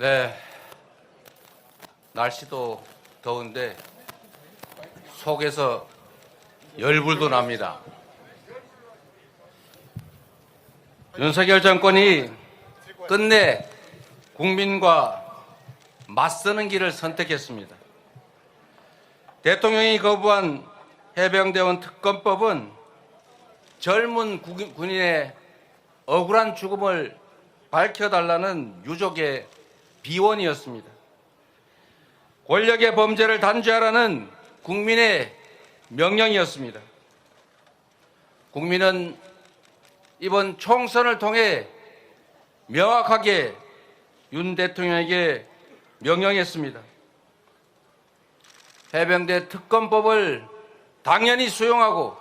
네, 날씨도 더운데 속에서 열불도 납니다. 윤석열 정권이 끝내 국민과 맞서는 길을 선택했습니다. 대통령이 거부한 해병대원 특검법은 젊은 군인의 억울한 죽음을 밝혀달라는 유족의 비원이었습니다. 권력의 범죄를 단죄하라는 국민의 명령이었습니다. 국민은 이번 총선을 통해 명확하게 윤 대통령에게 명령했습니다. 해병대 특검법을 당연히 수용하고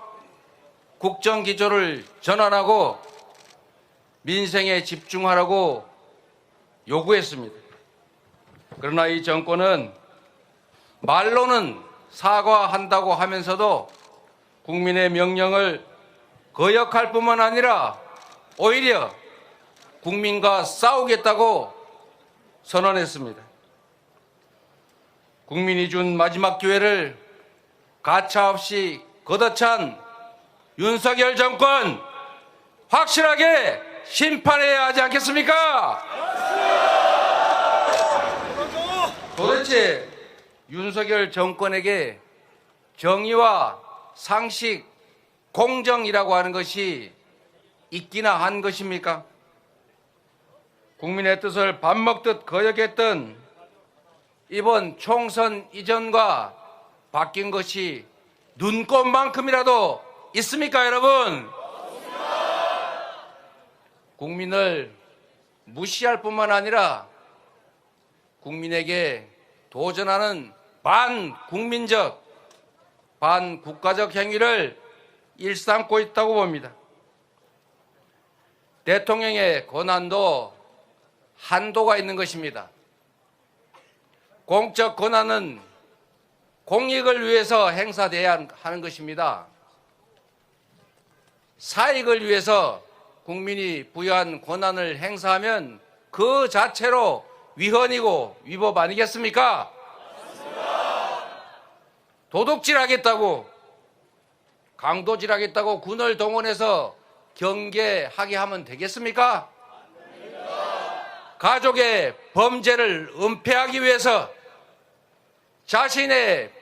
국정기조를 전환하고 민생에 집중하라고 요구했습니다. 그러나 이 정권은 말로는 사과한다고 하면서도 국민의 명령을 거역할 뿐만 아니라 오히려 국민과 싸우겠다고 선언했습니다. 국민이 준 마지막 기회를 가차없이 걷어찬 윤석열 정권 확실하게 심판해야 하지 않겠습니까? 도대체 윤석열 정권에게 정의와 상식, 공정이라고 하는 것이 있기나 한 것입니까? 국민의 뜻을 밥 먹듯 거역했던 이번 총선 이전과 바뀐 것이 눈꼽만큼이라도 있습니까, 여러분? 국민을 무시할 뿐만 아니라 국민에게 도전하는 반국민적, 반국가적 행위를 일삼고 있다고 봅니다. 대통령의 권한도 한도가 있는 것입니다. 공적 권한은 공익을 위해서 행사돼야 하는 것입니다. 사익을 위해서 국민이 부여한 권한을 행사하면 그 자체로 위헌이고 위법 아니겠습니까? 도둑질하겠다고, 강도질하겠다고 군을 동원해서 경계하게 하면 되겠습니까? 가족의 범죄를 은폐하기 위해서, 자신의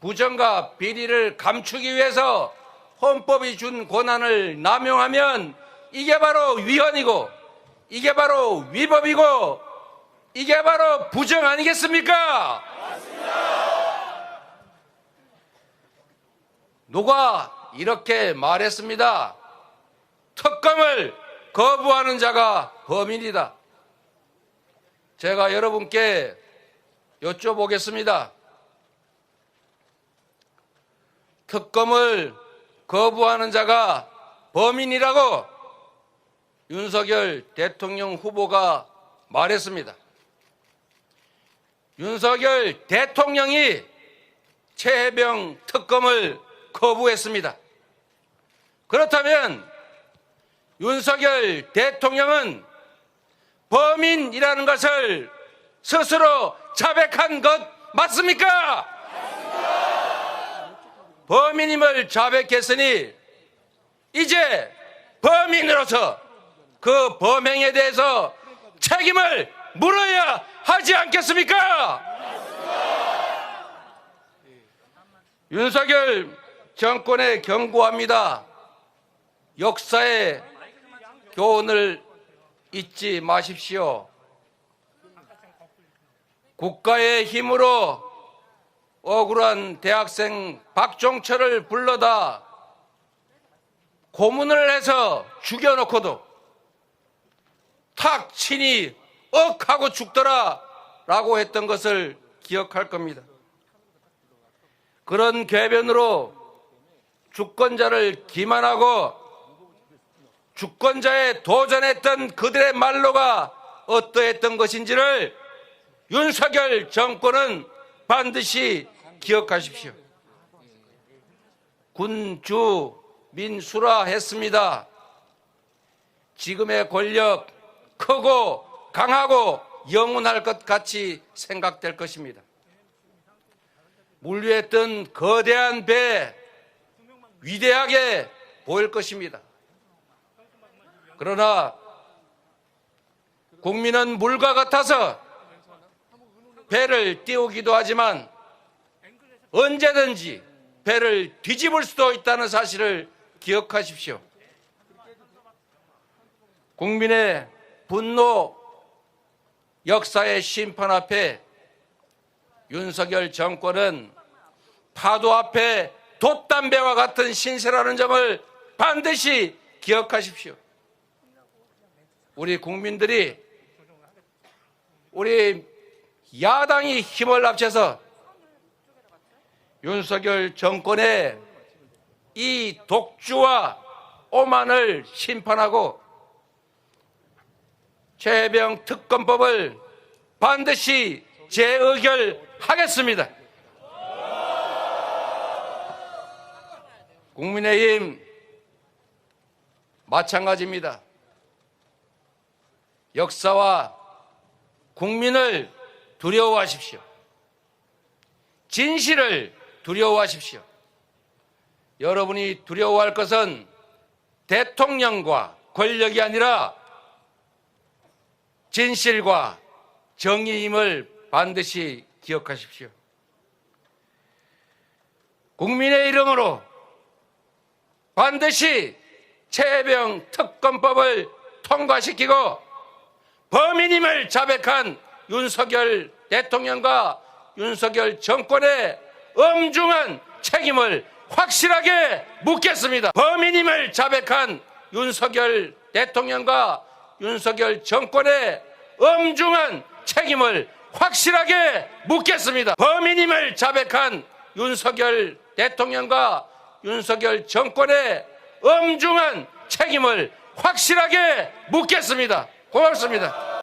부정과 비리를 감추기 위해서 헌법이 준 권한을 남용하면 이게 바로 위헌이고, 이게 바로 위법이고, 이게 바로 부정 아니겠습니까? 누가 이렇게 말했습니다. 특검을 거부하는 자가 범인이다. 제가 여러분께 여쭤보겠습니다. 특검을 거부하는 자가 범인이라고 윤석열 대통령 후보가 말했습니다. 윤석열 대통령이 최혜병 특검을 거부했습니다. 그렇다면 윤석열 대통령은 범인이라는 것을 스스로 자백한 것 맞습니까? 범인임을 자백했으니 이제 범인으로서 그 범행에 대해서 책임을 물어야 하지 않겠습니까? 윤석열 정권에 경고합니다. 역사의 교훈을 잊지 마십시오. 국가의 힘으로 억울한 대학생 박종철을 불러다 고문을 해서 죽여놓고도 탁 치니 억 하고 죽더라 라고 했던 것을 기억할 겁니다. 그런 궤변으로 주권자를 기만하고 주권자에 도전했던 그들의 말로가 어떠했던 것인지를 윤석열 정권은 반드시 기억하십시오. 군주 민수라 했습니다. 지금의 권력 크고 강하고 영원할 것 같이 생각될 것입니다. 물류했던 거대한 배 위대하게 보일 것입니다. 그러나 국민은 물과 같아서 배를 띄우기도 하지만 언제든지 배를 뒤집을 수도 있다는 사실을 기억하십시오. 국민의 분노, 역사의 심판 앞에 윤석열 정권은 파도 앞에 돛담배와 같은 신세라는 점을 반드시 기억하십시오. 우리 국민들이, 우리 야당이 힘을 합쳐서 윤석열 정권의 이 독주와 오만을 심판하고 최혜병 특검법을 반드시 재의결하겠습니다. 국민의힘 마찬가지입니다. 역사와 국민을 두려워하십시오. 진실을 두려워하십시오. 여러분이 두려워할 것은 대통령과 권력이 아니라 진실과 정의임을 반드시 기억하십시오. 국민의 이름으로 반드시 최혜병 특검법을 통과시키고 범인임을 자백한 윤석열 대통령과 윤석열 정권의 엄중한 책임을 확실하게 묻겠습니다. 범인임을 자백한 윤석열 대통령과 윤석열 정권의 엄중한 책임을 확실하게 묻겠습니다. 범인임을 자백한 윤석열 대통령과 윤석열 정권의 엄중한 책임을 확실하게 묻겠습니다. 고맙습니다.